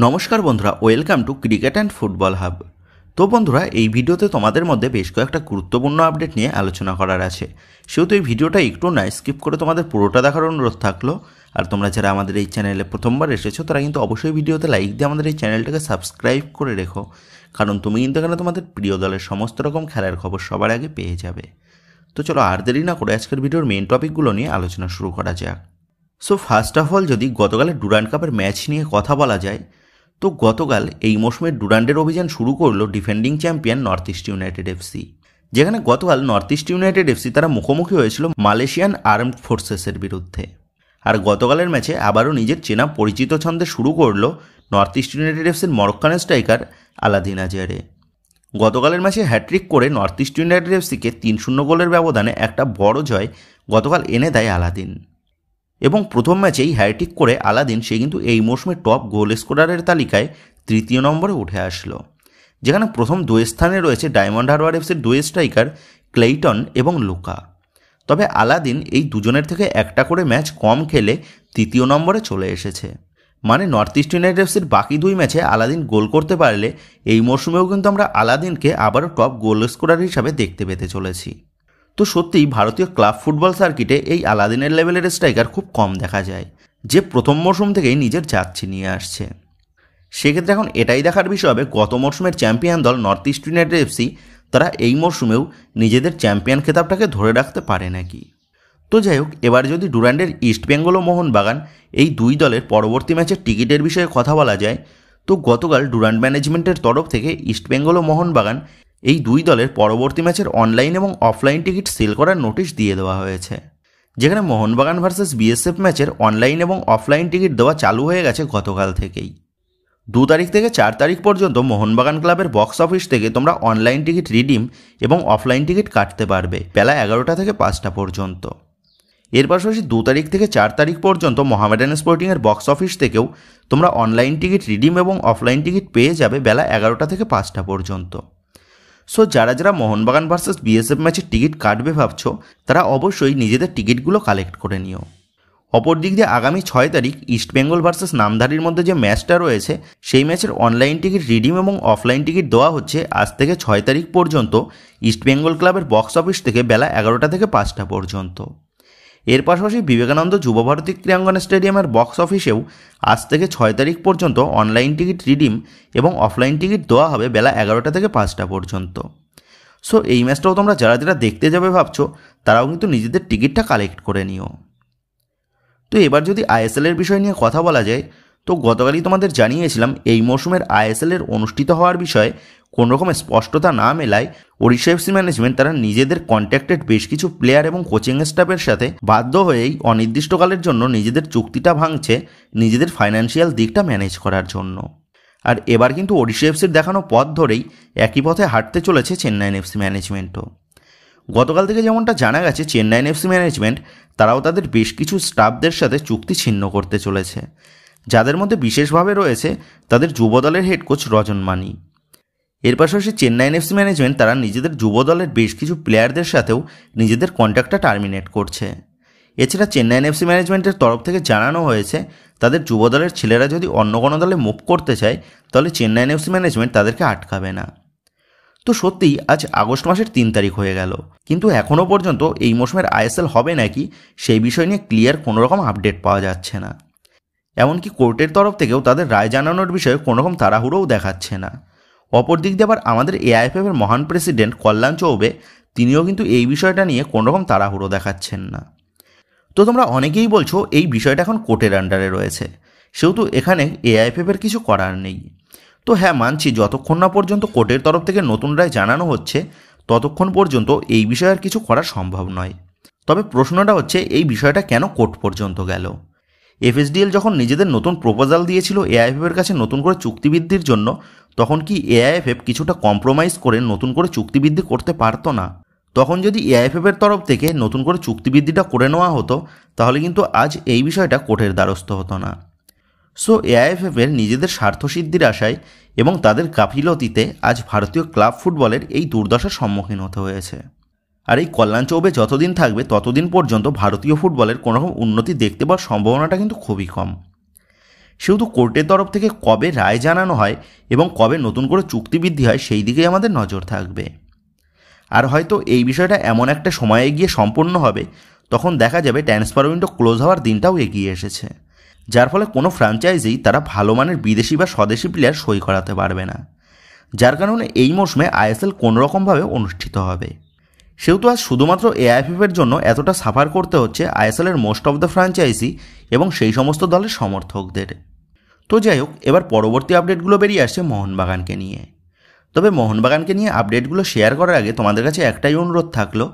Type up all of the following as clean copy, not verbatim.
নমস্কার বন্ধুরা, welcome to cricket and football hub. তো বন্ধুরা, এই ভিডিওতে তোমাদের মধ্যে বেশ কয়েকটা গুরুত্বপূর্ণ আপডেট নিয়ে আলোচনা করার আছে, সেহেতু এই ভিডিওটা একটু না স্কিপ করে তোমাদের পুরোটা দেখার অনুরোধ থাকলো। আর তোমরা যারা আমাদের এই চ্যানেলে প্রথমবার এসেছো তারা কিন্তু অবশ্যই ভিডিওতে লাইক দিয়ে আমাদের এই চ্যানেলটাকে সাবস্ক্রাইব করে রেখো, কারণ তুমি কিন্তু এখানে তোমাদের প্রিয় দলের সমস্ত রকম খেলার খবর সবার আগে পেয়ে যাবে। তো চলো আর দেরি না করে আজকের ভিডিওর মেইন টপিকগুলো নিয়ে আলোচনা শুরু করা যাক। সো ফার্স্ট অফ অল, যদি গতকালের ডুরান্ড কাপের ম্যাচ নিয়ে কথা বলা যায়, তো গতকাল এই মৌসুমের ডুরান্ডের অভিযান শুরু করলো defending champion north East United FC, যেখানে গতকাল নর্থ ইস্ট ইউনাইটেড এফসি তারা মুখোমুখি হয়েছিল মালয়েশিয়ান আর্মড ফোর্সেসের বিরুদ্ধে। আর গতকালের ম্যাচে আবারও নিজের চেনা পরিচিত ছন্দে শুরু করলো নর্থ ইস্ট ইউনাইটেড এফসির মরক্কান স্ট্রাইকার আলাদিন আজহারে। গতকালের ম্যাচে হ্যাট্রিক করে নর্থ ইস্ট ইউনাইটেড এফসিকে 3-0 গোলের ব্যবধানে একটা বড় জয় গতকাল এনে দেয় আলাদিন। এবং প্রথম ম্যাচেই হ্যাট্রিক করে আলাদিন সে কিন্তু এই মৌসুমের টপ গোল স্কোরারের তালিকায় তৃতীয় নম্বরে উঠে আসলো, যেখানে প্রথম দুই স্থানে রয়েছে ডায়মন্ড হারবার এফসির দুই স্ট্রাইকার ক্লেইটন এবং লুকা। তবে আলাদিন এই দুজনের থেকে একটা করে ম্যাচ কম খেলে তৃতীয় নম্বরে চলে এসেছে। মানে নর্থ ইস্ট ইউনাইটেড এফসির বাকি দুই ম্যাচে আলাদিন গোল করতে পারলে এই মরশুমেও কিন্তু আমরা আলাদিনকে আবারও টপ গোল স্কোরার হিসাবে দেখতে পেতে চলেছি। তো সত্যিই ভারতীয় ক্লাব ফুটবল সার্কিটে এই আলাদিনের লেভেলের স্ট্রাইকার খুব কম দেখা যায়, যে প্রথম মরশুম থেকেই নিজের জাত ছিনিয়ে আসছে। সেক্ষেত্রে এখন এটাই দেখার বিষয় হবে গত মরশুমের চ্যাম্পিয়ন দল নর্থ ইস্ট ইউনাইটেড এফসি তারা এই মরশুমেও নিজেদের চ্যাম্পিয়ন খেতাবটাকে ধরে রাখতে পারে নাকি। তো যাই হোক, এবার যদি ডুরান্ডের ইস্টবেঙ্গল ও মোহনবাগান এই দুই দলের পরবর্তী ম্যাচের টিকিটের বিষয়ে কথা বলা যায়, তো গতকাল ডুরান্ড ম্যানেজমেন্টের তরফ থেকে ইস্টবেঙ্গল ও মোহনবাগান এই দুই দলের পরবর্তী ম্যাচের অনলাইন এবং অফলাইন টিকিট সেল করার নোটিশ দিয়ে দেওয়া হয়েছে, যেখানে মোহনবাগান ভার্সেস বিএসএফ ম্যাচের অনলাইন এবং অফলাইন টিকিট দেওয়া চালু হয়ে গেছে গতকাল থেকেই। 2 তারিখ থেকে 4 তারিখ পর্যন্ত মোহনবাগান ক্লাবের বক্স অফিস থেকে তোমরা অনলাইন টিকিট রিডিম এবং অফলাইন টিকিট কাটতে পারবে বেলা 11টা থেকে 5টা পর্যন্ত। এর পাশাপাশি 2 তারিখ থেকে 4 তারিখ পর্যন্ত মোহামেডান স্পোর্টিংয়ের বক্স অফিস থেকেও তোমরা অনলাইন টিকিট রিডিম এবং অফলাইন টিকিট পেয়ে যাবে বেলা 11টা থেকে 5টা পর্যন্ত। সো যারা যারা মোহনবাগান ভার্সেস বিএসএফ ম্যাচের টিকিট কাটবে ভাবছো, তারা অবশ্যই নিজেদের টিকিটগুলো কালেক্ট করে নিও। অপরদিক দিয়ে আগামী 6 তারিখ ইস্টবেঙ্গল ভার্সেস নামধারীর মধ্যে যে ম্যাচটা রয়েছে, সেই ম্যাচের অনলাইন টিকিট রিডিম এবং অফলাইন টিকিট দেওয়া হচ্ছে আজ থেকে 6 তারিখ পর্যন্ত ইস্টবেঙ্গল ক্লাবের বক্স অফিস থেকে বেলা 11টা থেকে 5টা পর্যন্ত। এর পাশাপাশি বিবেকানন্দ যুবভারতী ক্রীড়াঙ্গন স্টেডিয়ামের বক্স অফিসেও আজ থেকে 6 তারিখ পর্যন্ত অনলাইন টিকিট রিডিম এবং অফলাইন টিকিট দেওয়া হবে বেলা 11টা থেকে 5টা পর্যন্ত। সো এই ম্যাচটাও তোমরা যারা যারা দেখতে যাবে ভাবছো, তারাও কিন্তু নিজেদের টিকিটটা কালেক্ট করে নিও। তো এবার যদি আইএসএলের বিষয় নিয়ে কথা বলা যায়, তো গতকালই তোমাদের জানিয়েছিলাম এই মরশুমের আইএসএলের অনুষ্ঠিত হওয়ার বিষয়ে কোনোরকম স্পষ্টতা না মেলায় ওড়িশা এফসি ম্যানেজমেন্ট তারা নিজেদের কন্ট্যাক্টেড বেশ কিছু প্লেয়ার এবং কোচিং স্টাফের সাথে বাধ্য হয়েই অনির্দিষ্টকালের জন্য নিজেদের চুক্তিটা ভাঙছে নিজেদের ফাইন্যান্সিয়াল দিকটা ম্যানেজ করার জন্য। আর এবার কিন্তু ওড়িশা এফসির দেখানো পথ ধরেই একই পথে হাঁটতে চলেছে চেন্নাইন এফসি ম্যানেজমেন্টও। গতকাল থেকে যেমনটা জানা গেছে, চেন্নাইন এফসি ম্যানেজমেন্ট তারাও তাদের বেশ কিছু স্টাফদের সাথে চুক্তি ছিন্ন করতে চলেছে, যাদের মধ্যে বিশেষভাবে রয়েছে তাদের যুব দলের হেড কোচ রজন মানি। এর পাশাপাশি চেন্নাইন এফসি ম্যানেজমেন্ট তারা নিজেদের যুব দলের বেশ কিছু প্লেয়ারদের সাথেও নিজেদের কন্ট্রাক্টটা টার্মিনেট করছে। এছাড়া চেন্নাইন এফসি ম্যানেজমেন্টের তরফ থেকে জানানো হয়েছে তাদের যুব দলের ছেলেরা যদি অন্য কোনো দলে মুভ করতে চায়, তাহলে চেন্নাইন এফসি ম্যানেজমেন্ট তাদেরকে আটকাবে না। তো সত্যিই আজ আগস্ট মাসের 3 তারিখ হয়ে গেল, কিন্তু এখনও পর্যন্ত এই মৌসুমের আইএসএল হবে নাকি সেই বিষয় নিয়ে ক্লিয়ার কোনোরকম আপডেট পাওয়া যাচ্ছে না। এমনকি কোর্টের তরফ থেকেও তাদের রায় জানানোর বিষয়ে কোনোরকম তাড়াহুড়োও দেখাচ্ছে না। অপরদিক দিয়ে আবার আমাদের এআইএফএফের মহান প্রেসিডেন্ট কল্যাণ চৌবে তিনিও কিন্তু এই বিষয়টা নিয়ে কোনোরকম তাড়াহুড়ো দেখাচ্ছেন না। তো তোমরা অনেকেই বলছো এই বিষয়টা এখন কোর্টের আন্ডারে রয়েছে, সেহেতু এখানে এআইএফএফের কিছু করার নেই। তো হ্যাঁ, মানছি যতক্ষণ না পর্যন্ত কোর্টের তরফ থেকে নতুন রায় জানানো হচ্ছে ততক্ষণ পর্যন্ত এই বিষয়ে আর কিছু করা সম্ভব নয়। তবে প্রশ্নটা হচ্ছে এই বিষয়টা কেন কোর্ট পর্যন্ত গেল। এফএসডিএল যখন নিজেদের নতুন প্রপোজাল দিয়েছিল এআইএফএফের কাছে নতুন করে চুক্তিবৃদ্ধির জন্য, তখন কি এআইএফএফ কিছুটা কম্প্রোমাইজ করে নতুন করে চুক্তিবৃদ্ধি করতে পারতো না? তখন যদি এআইএফএফের তরফ থেকে নতুন করে চুক্তিবৃদ্ধিটা করে নেওয়া হতো, তাহলে কিন্তু আজ এই বিষয়টা কোর্টের দ্বারস্থ হতো না। সো এআইএফএফের নিজেদের স্বার্থসিদ্ধির আশায় এবং তাদের গাফিলতিতে আজ ভারতীয় ক্লাব ফুটবলের এই দুর্দশার সম্মুখীন হতে হয়েছে। আর এই কল্যাণ চৌবে যতদিন থাকবে ততদিন পর্যন্ত ভারতীয় ফুটবলের কোনোরকম উন্নতি দেখতে পাওয়ার সম্ভাবনাটা কিন্তু খুবই কম। সেহেতু কোর্টের তরফ থেকে কবে রায় জানানো হয় এবং কবে নতুন করে চুক্তিবৃদ্ধি হয় সেই দিকেই আমাদের নজর থাকবে। আর হয়তো এই বিষয়টা এমন একটা সময়ে গিয়ে সম্পূর্ণ হবে তখন দেখা যাবে ট্রান্সফার উইন্ডো ক্লোজ হওয়ার দিনটাও এগিয়ে এসেছে, যার ফলে কোনো ফ্র্যাঞ্চাইজি তারা ভালো মানের বিদেশি বা স্বদেশি প্লেয়ার সই করাতে পারবে না, যার কারণে এই মৌসুমে আইএসএল কোনোরকমভাবে অনুষ্ঠিত হবে। সেহেতু আজ শুধুমাত্র এআইএফএফের জন্য এতটা সাফার করতে হচ্ছে আইএসএলের মোস্ট অফ দ্য ফ্র্যাঞ্চাইজি এবং সেই সমস্ত দলের সমর্থকদের। তো যাই হোক, এবার পরবর্তী আপডেটগুলো বেরিয়ে আসছে মোহনবাগানকে নিয়ে। তবে মোহনবাগানকে নিয়ে আপডেটগুলো শেয়ার করার আগে তোমাদের কাছে একটাই অনুরোধ থাকলো,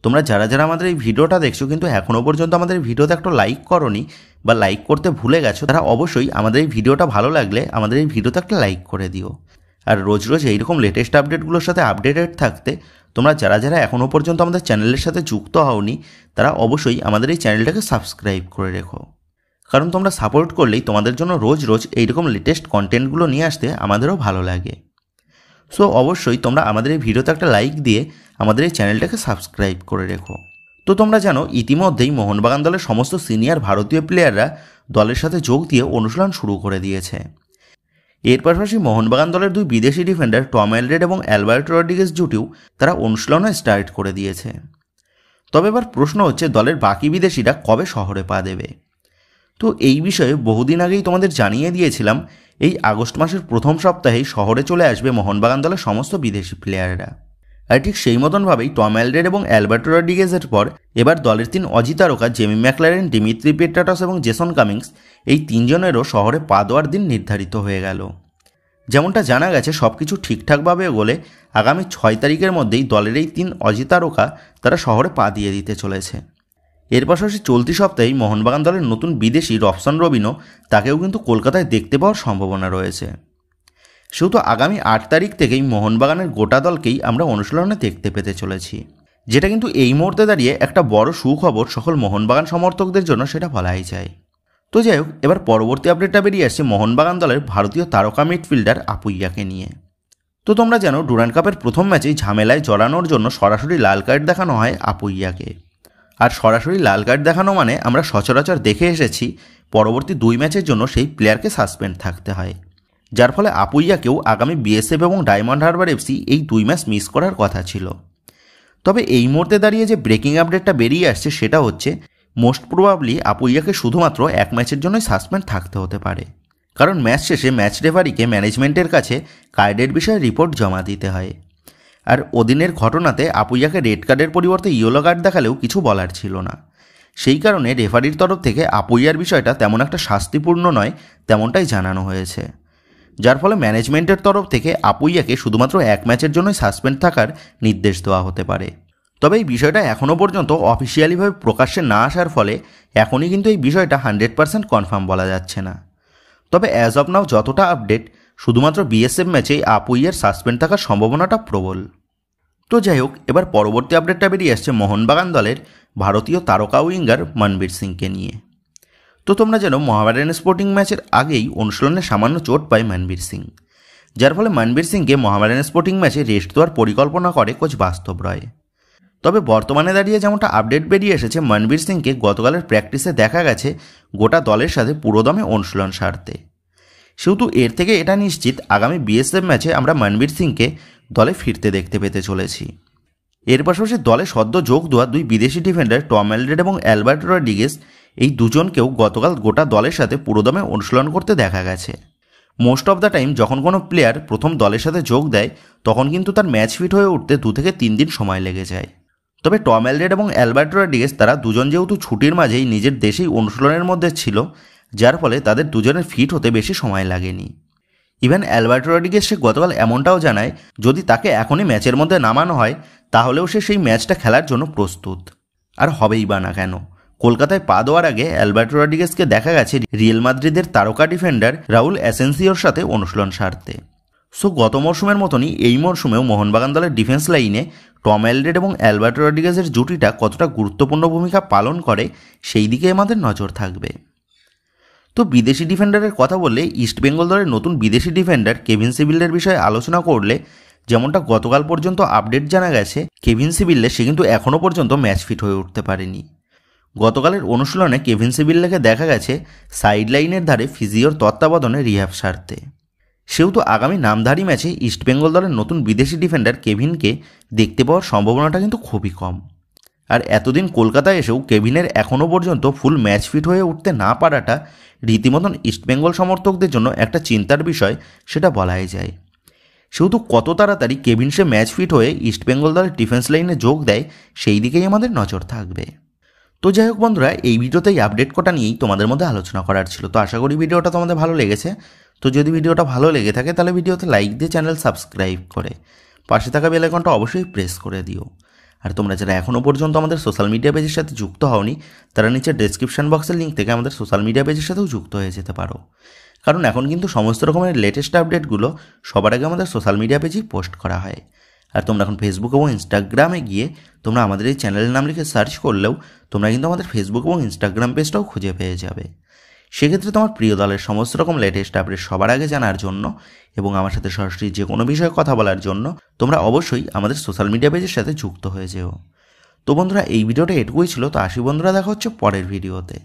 তোমরা যারা যারা আমাদের এই ভিডিওটা দেখছো কিন্তু এখনও পর্যন্ত আমাদের ভিডিওতে একটা লাইক করোনি বা লাইক করতে ভুলে গেছো, তারা অবশ্যই আমাদের এই ভিডিওটা ভালো লাগলে আমাদের এই ভিডিওতে একটা লাইক করে দিও। আর রোজ রোজ এইরকম লেটেস্ট আপডেটগুলোর সাথে আপডেটেড থাকতে তোমরা যারা যারা এখনও পর্যন্ত আমাদের চ্যানেলের সাথে যুক্ত হওনি তারা অবশ্যই আমাদের এই চ্যানেলটাকে সাবস্ক্রাইব করে রেখো, কারণ তোমরা সাপোর্ট করলেই তোমাদের জন্য রোজ রোজ এইরকম লেটেস্ট কন্টেন্টগুলো নিয়ে আসতে আমাদেরও ভালো লাগে। সো অবশ্যই তোমরা আমাদের এই ভিডিওতে একটা লাইক দিয়ে আমাদের এই চ্যানেলটাকে সাবস্ক্রাইব করে রেখো। তো তোমরা জানো ইতিমধ্যেই মোহনবাগান দলের সমস্ত সিনিয়র ভারতীয় প্লেয়াররা দলের সাথে যোগ দিয়ে অনুশীলন শুরু করে দিয়েছে। এর পাশাপাশি মোহনবাগান দলের দুই বিদেশি ডিফেন্ডার টম এলড্রেড এবং অ্যালবার্টো রড্রিগেজ জুটিও তারা অনুশীলনে স্টার্ট করে দিয়েছে। তবে এবার প্রশ্ন হচ্ছে দলের বাকি বিদেশিরা কবে শহরে পা দেবে। তো এই বিষয়ে বহুদিন আগেই তোমাদের জানিয়ে দিয়েছিলাম, এই আগস্ট মাসের প্রথম সপ্তাহেই শহরে চলে আসবে মোহনবাগান দলের সমস্ত বিদেশি প্লেয়াররা। আর ঠিক সেই মতনভাবেই টম এলড্রেড এবং অ্যালবার্টো রড্রিগেজের পর এবার দলের 3 অজি তারকা জেমি ম্যাকলারেন, ডিমিত্রি পেট্রাটস এবং জেসন কামিংস এই 3 জনেরও শহরে পা দেওয়ার দিন নির্ধারিত হয়ে গেল। যেমনটা জানা গেছে সব কিছু ঠিকঠাকভাবে এগোলে আগামী 6 তারিখের মধ্যেই দলের এই 3 অজি তারকা তারা শহরে পা দিয়ে দিতে চলেছে। এর পাশাপাশি চলতি সপ্তাহেই মোহনবাগান দলের নতুন বিদেশি রবসন রবিনো তাকেও কিন্তু কলকাতায় দেখতে পাওয়ার সম্ভাবনা রয়েছে। সেহেতু আগামী 8 তারিখ থেকেই মোহনবাগানের গোটা দলকেই আমরা অনুশীলনে দেখতে পেতে চলেছি, যেটা কিন্তু এই মুহূর্তে দাঁড়িয়ে একটা বড় সুখবর সকল মোহনবাগান সমর্থকদের জন্য, সেটা বলাই যায়। তো যাই হোক, এবার পরবর্তী আপডেটটা বেরিয়ে আসছে মোহনবাগান দলের ভারতীয় তারকা মিডফিল্ডার আপুইয়াকে নিয়ে। তো তোমরা জানো ডুরান্ড কাপের প্রথম ম্যাচেই ঝামেলায় জড়ানোর জন্য সরাসরি লাল কার্ড দেখানো হয় আপুইয়াকে। আর সরাসরি লাল কার্ড দেখানো মানে আমরা সচরাচর দেখে এসেছি পরবর্তী 2 ম্যাচের জন্য সেই প্লেয়ারকে সাসপেন্ড থাকতে হয়, যার ফলে আপুইয়াকেও আগামী বিএসএফ এবং ডায়মন্ড হারবার এফসি এই 2 ম্যাচ মিস করার কথা ছিল। তবে এই মুহূর্তে দাঁড়িয়ে যে ব্রেকিং আপডেটটা বেরিয়ে আসছে সেটা হচ্ছে মোস্ট প্রবাবলি আপুইয়াকে শুধুমাত্র 1 ম্যাচের জন্যই সাসপেন্ড থাকতে হতে পারে, কারণ ম্যাচ শেষে ম্যাচ রেফারিকে ম্যানেজমেন্টের কাছে কার্ডের বিষয়ে রিপোর্ট জমা দিতে হয়। আর ওদিনের ঘটনাতে আপুইয়াকে রেড কার্ডের পরিবর্তে ইয়েলো কার্ড দেখালেও কিছু বলার ছিল না। সেই কারণে রেফারির তরফ থেকে আপুইয়ার বিষয়টা তেমন একটা শাস্তিপূর্ণ নয় তেমনটাই জানানো হয়েছে, যার ফলে ম্যানেজমেন্টের তরফ থেকে আপুইয়াকে শুধুমাত্র 1 ম্যাচের জন্যই সাসপেন্ড থাকার নির্দেশ দেওয়া হতে পারে। তবে এই বিষয়টা এখনও পর্যন্ত অফিসিয়ালিভাবে প্রকাশ্যে না আসার ফলে এখনই কিন্তু এই বিষয়টা 100% কনফার্ম বলা যাচ্ছে না। তবে অ্যাজ অফ নাও যতটা আপডেট, শুধুমাত্র বিএসএফ ম্যাচেই আপুইয়ার সাসপেন্ড থাকার সম্ভাবনাটা প্রবল। তো যাই হোক, এবার পরবর্তী আপডেটটা বেরিয়ে আসছে মোহনবাগান দলের ভারতীয় তারকা উইঙ্গার মনবীর সিংকে নিয়ে। তো তোমরা জানো মোহামেডান স্পোর্টিং ম্যাচের আগেই অনুশীলনে সামান্য চোট পায় মনবীর সিং, যার ফলে মনবীর সিংকে মোহামেডান স্পোর্টিং ম্যাচে রেস্ট দেওয়ার পরিকল্পনা করে কোচ বাস্তব রয়। তবে বর্তমানে দাঁড়িয়ে যেমনটা আপডেট বেরিয়ে এসেছে, মনবীর সিংকে গতকালের প্র্যাকটিসে দেখা গেছে গোটা দলের সাথে পুরোদমে অনুশীলন সারতে। সেহেতু এর থেকে এটা নিশ্চিত আগামী বিএসএফ ম্যাচে আমরা মনবীর সিংকে দলে ফিরতে দেখতে পেতে চলেছি। এর পাশাপাশি দলে সদ্য যোগ দেওয়া 2 বিদেশি ডিফেন্ডার টম এলড্রেড এবং অ্যালবার্টো রড্রিগেজ এই দুজনকেও গতকাল গোটা দলের সাথে পুরোদমে অনুশীলন করতে দেখা গেছে। মোস্ট অফ দ্য টাইম যখন কোনো প্লেয়ার প্রথম দলের সাথে যোগ দেয় তখন কিন্তু তার ম্যাচ ফিট হয়ে উঠতে 2 থেকে 3 দিন সময় লেগে যায়। তবে টম এলড্রেড এবং অ্যালবার্টো রড্রিগেজ তারা দুজন যেহেতু ছুটির মাঝেই নিজের দেশেই অনুশীলনের মধ্যে ছিল, যার ফলে তাদের দুজনের ফিট হতে বেশি সময় লাগেনি। ইভেন অ্যালবার্টো রড্রিগেজ সে গতকাল এমনটাও জানায় যদি তাকে এখনই ম্যাচের মধ্যে নামানো হয় তাহলেও সে সেই ম্যাচটা খেলার জন্য প্রস্তুত। আর হবেই বা না কেন, কলকাতায় পা দেওয়ার আগে অ্যালবার্টো রড্রিগেজকে দেখা গেছে রিয়েল মাদ্রিদের তারকা ডিফেন্ডার রাউল অ্যাসেন্সিওর সাথে অনুশীলন সারতে। সো গত মরশুমের মতনই এই মরশুমেও মোহনবাগান দলের ডিফেন্স লাইনে টম এলড্রেড এবং অ্যালবার্টো রড্রিগেজের জুটিটা কতটা গুরুত্বপূর্ণ ভূমিকা পালন করে সেই দিকে আমাদের নজর থাকবে। তো বিদেশি ডিফেন্ডারের কথা বললে ইস্টবেঙ্গল দলের নতুন বিদেশি ডিফেন্ডার কেভিন সিবিলের বিষয়ে আলোচনা করলে যেমনটা গতকাল পর্যন্ত আপডেট জানা গেছে, কেভিন সিবিলে সে কিন্তু এখনও পর্যন্ত ম্যাচ ফিট হয়ে উঠতে পারেনি। গতকালের অনুশীলনে কেভিন সিবিল্লাকে দেখা গেছে সাইডলাইনের ধারে ফিজিওর তত্ত্বাবধানে রিহ্যাব সারতে। সেহেতু আগামী নামধারী ম্যাচে ইস্টবেঙ্গল দলের নতুন বিদেশি ডিফেন্ডার কেভিনকে দেখতে পাওয়ার সম্ভাবনাটা কিন্তু খুবই কম। আর এতদিন কলকাতায় এসেও কেভিনের এখনও পর্যন্ত ফুল ম্যাচ ফিট হয়ে উঠতে না পারাটা রীতিমতন ইস্টবেঙ্গল সমর্থকদের জন্য একটা চিন্তার বিষয়, সেটা বলাই যায়। সেহেতু কত তাড়াতাড়ি কেভিন সে ম্যাচ ফিট হয়ে ইস্টবেঙ্গল দলের ডিফেন্স লাইনে যোগ দেয় সেই দিকেই আমাদের নজর থাকবে। তো যাই হোক বন্ধুরা, এই ভিডিওতে এই আপডেট কটা নিয়েই তোমাদের মধ্যে আলোচনা করার ছিল। তো আশা করি ভিডিওটা তোমাদের ভালো লেগেছে। তো যদি ভিডিওটা ভালো লেগে থাকে তাহলে ভিডিওতে লাইক দিয়ে চ্যানেল সাবস্ক্রাইব করে পাশে থাকা বেল আইকনটা অবশ্যই প্রেস করে দিও। আর তোমরা যারা এখনও পর্যন্ত আমাদের সোশ্যাল মিডিয়া পেজের সাথে যুক্ত হওনি তারা নিচে ডেসক্রিপশন বক্সের লিঙ্ক থেকে আমাদের সোশ্যাল মিডিয়া পেজের সাথেও যুক্ত হয়ে যেতে পারো। কারণ এখন কিন্তু সমস্ত রকমের লেটেস্ট আপডেটগুলো সবার আগে আমাদের সোশ্যাল মিডিয়া পেজেই পোস্ট করা হয়। আর তোমরা এখন ফেসবুক এবং ইনস্টাগ্রামে গিয়ে তোমরা আমাদের এই চ্যানেলের নাম লিখে সার্চ করলেও তোমরা কিন্তু আমাদের ফেসবুক এবং ইনস্টাগ্রাম পেজটাও খুঁজে পেয়ে যাবে। সেক্ষেত্রে তোমার প্রিয় দলের সমস্ত রকম লেটেস্ট আপডেট সবার আগে জানার জন্য এবং আমার সাথে সরাসরি যে কোনো বিষয়ে কথা বলার জন্য তোমরা অবশ্যই আমাদের সোশ্যাল মিডিয়া পেজের সাথে যুক্ত হয়ে যেও। তো বন্ধুরা, এই ভিডিওটা এটুকুই ছিল। তো আসি বন্ধুরা, দেখা হচ্ছে পরের ভিডিওতে।